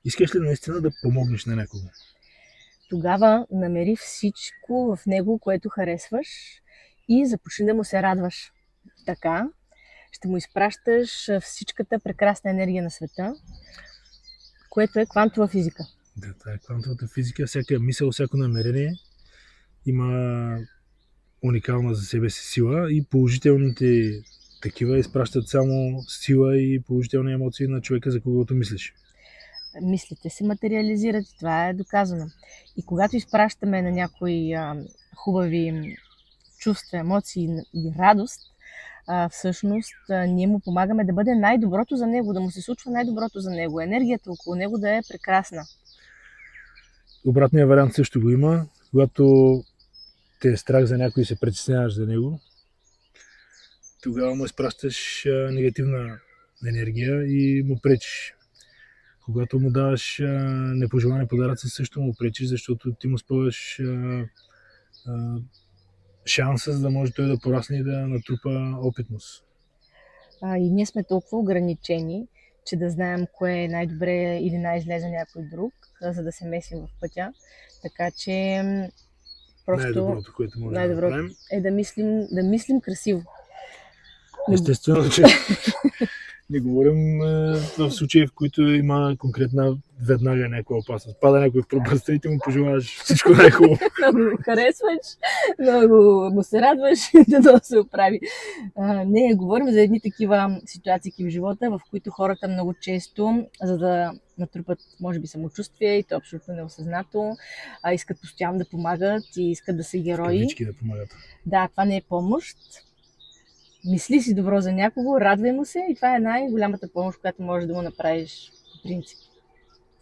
Искаш ли наистина да помогнеш на някого? Тогава намери всичко в него, което харесваш и започни да му се радваш. Така ще му изпращаш всичката прекрасна енергия на света, което е квантова физика. Да, това е квантовата физика. Всяка мисъл, всяко намерение има уникална за себе си сила и положителните такива изпращат само сила и положителни емоции на човека, за когото мислиш. Мислите се материализират и това е доказано. И когато изпращаме на някои хубави чувства, емоции и радост, всъщност ние му помагаме да бъде най-доброто за него, да му се случва най-доброто за него, енергията около него да е прекрасна. Обратният вариант също го има, когато те е страх за някой и се притесняваш за него, тогава му изпращаш негативна енергия и му пречиш. Когато му даваш непожелани подаръци, също му пречиш, защото ти му спъваш шанса, за да може той да порасне и да натрупа опитност. И ние сме толкова ограничени, че да знаем кое е най-добре или най-зле за някой друг, за да се месим в пътя. Така че просто Най-доброто, което може да направим, е да мислим красиво. естествено, че не говорим в случаи, в които има конкретна веднага някаква опасност. Пада някой в пропастта и ти му пожелаваш всичко най-хубаво. Много го харесваш, много му се радваш да се оправи. Не, говорим за едни такива ситуации в живота, в които хората много често, за да натрупат, може би, самочувствие и то абсолютно неосъзнато, искат постоянно да помагат и искат да са герои. Кавички да помагат. Да, това не е помощ. Мисли си добро за някого, радвай му се и това е най-голямата помощ, която можеш да му направиш по принцип.